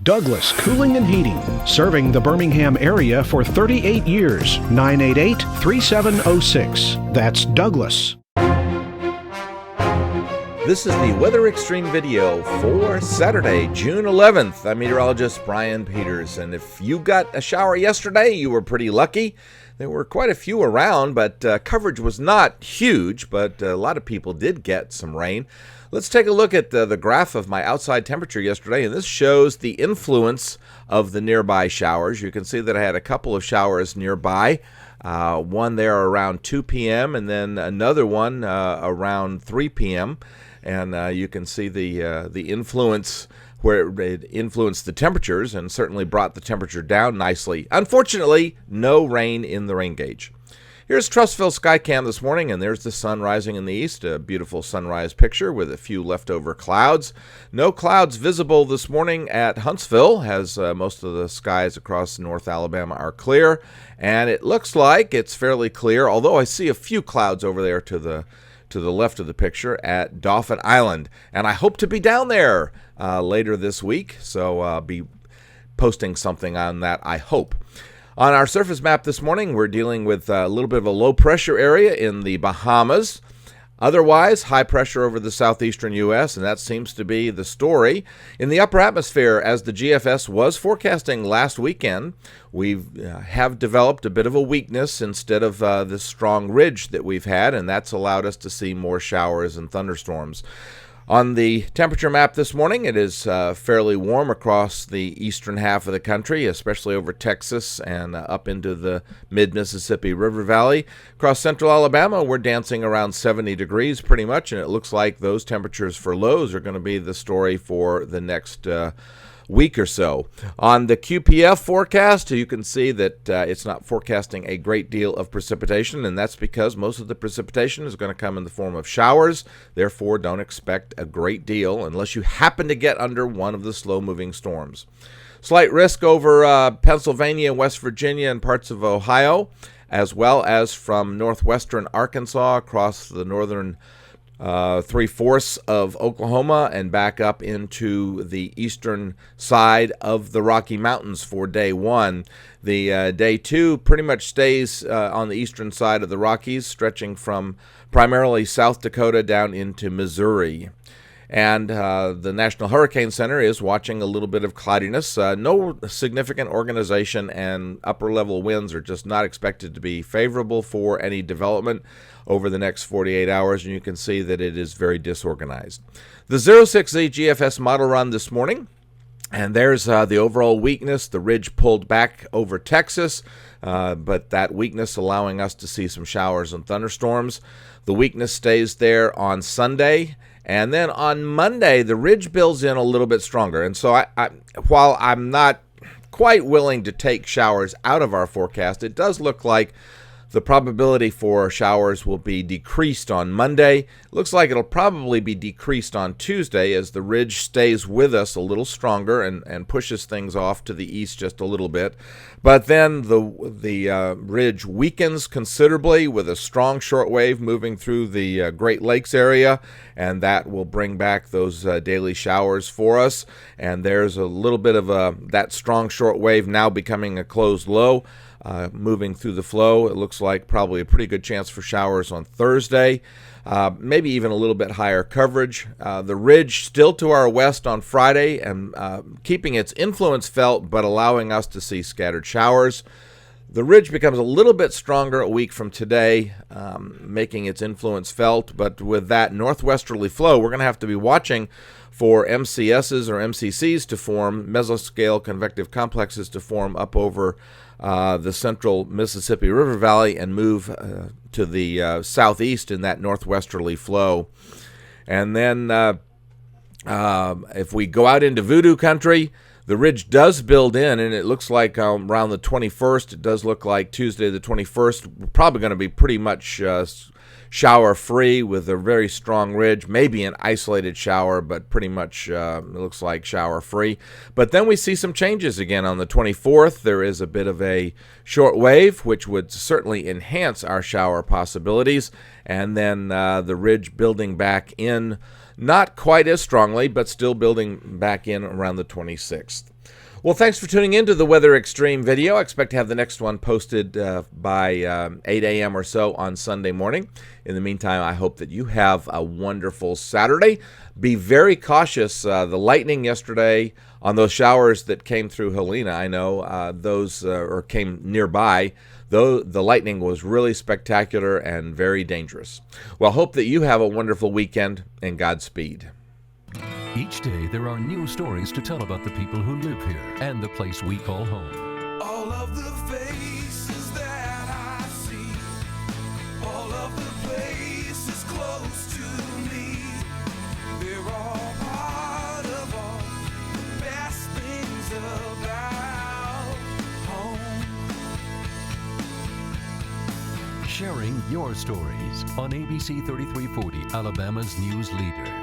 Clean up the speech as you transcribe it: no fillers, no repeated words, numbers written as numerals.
Douglas Cooling and Heating, serving the Birmingham area for 38 years. 988-3706. That's Douglas. This is the Weather Xtreme video for Saturday, June 11th. I'm meteorologist Brian Peters, and if you got a shower yesterday, you were pretty lucky. There were quite a few around, but coverage was not huge, but a lot of people did get some rain. Let's take a look at the graph of my outside temperature yesterday, and this shows the influence of the nearby showers. You can see that I had a couple of showers nearby, one there around 2 p.m. and then another one around 3 p.m. And you can see the influence where it influenced the temperatures and certainly brought the temperature down nicely. Unfortunately, no rain in the rain gauge. Here's Trussville Skycam this morning, and there's the sun rising in the east, a beautiful sunrise picture with a few leftover clouds. No clouds visible this morning at Huntsville, as most of the skies across North Alabama are clear, and it looks like it's fairly clear, although I see a few clouds over there to the left of the picture at Dauphin Island, and I hope to be down there later this week, so I'll be posting something on that, I hope. On our surface map this morning, we're dealing with a little bit of a low pressure area in the Bahamas. Otherwise, high pressure over the southeastern U.S., and that seems to be the story. In the upper atmosphere, as the GFS was forecasting last weekend, we have developed a bit of a weakness instead of this strong ridge that we've had, and that's allowed us to see more showers and thunderstorms. On the temperature map this morning, it is fairly warm across the eastern half of the country, especially over Texas and up into the mid-Mississippi River Valley. Across central Alabama, we're dancing around 70 degrees pretty much, and it looks like those temperatures for lows are going to be the story for the next week or so. On the QPF forecast, you can see that it's not forecasting a great deal of precipitation, and that's because most of the precipitation is going to come in the form of showers. Therefore, don't expect a great deal unless you happen to get under one of the slow-moving storms. Slight risk over Pennsylvania, West Virginia, and parts of Ohio, as well as from northwestern Arkansas across the northern 3/4 of Oklahoma and back up into the eastern side of the Rocky Mountains for day one. The day two pretty much stays on the eastern side of the Rockies, stretching from primarily South Dakota down into Missouri. And the National Hurricane Center is watching a little bit of cloudiness. No significant organization, and upper-level winds are just not expected to be favorable for any development over the next 48 hours, and you can see that it is very disorganized. The 06Z GFS model run this morning, and there's the overall weakness. The ridge pulled back over Texas, but that weakness allowing us to see some showers and thunderstorms. The weakness stays there on Sunday. And then on Monday, the ridge builds in a little bit stronger. And so while I'm not quite willing to take showers out of our forecast, it does look like the probability for showers will be decreased on Monday. Looks like it'll probably be decreased on Tuesday as the ridge stays with us a little stronger and pushes things off to the east just a little bit. But then the ridge weakens considerably with a strong shortwave moving through the Great Lakes area, and that will bring back those daily showers for us. And there's a little bit of that strong shortwave now becoming a closed low. Moving through the flow, it looks like probably a pretty good chance for showers on Thursday, maybe even a little bit higher coverage. The ridge still to our west on Friday and keeping its influence felt, but allowing us to see scattered showers. The ridge becomes a little bit stronger a week from today, making its influence felt, but with that northwesterly flow, we're going to have to be watching for MCSs or MCCs to form, mesoscale convective complexes to form up over the central Mississippi River Valley and move to the southeast in that northwesterly flow. And then if we go out into voodoo country, the ridge does build in, and it looks like around the 21st, it does look like Tuesday the 21st, we're probably going to be pretty much shower-free with a very strong ridge, maybe an isolated shower, but pretty much it looks like shower-free. But then we see some changes again on the 24th. There is a bit of a short wave, which would certainly enhance our shower possibilities, and then the ridge building back in, not quite as strongly, but still building back in around the 26th. Well, thanks for tuning in to the Weather Xtreme video. I expect to have the next one posted by 8 a.m. or so on Sunday morning. In the meantime, I hope that you have a wonderful Saturday. Be very cautious. The lightning yesterday on those showers that came through Helena, I know those or came nearby, though the lightning was really spectacular and very dangerous. Well, hope that you have a wonderful weekend, and Godspeed. Each day there are new stories to tell about the people who live here and the place we call home. All of the faces that I see, all of the places close to me, they're all part of all the best things about home. Sharing your stories on ABC 3340, Alabama's news leader.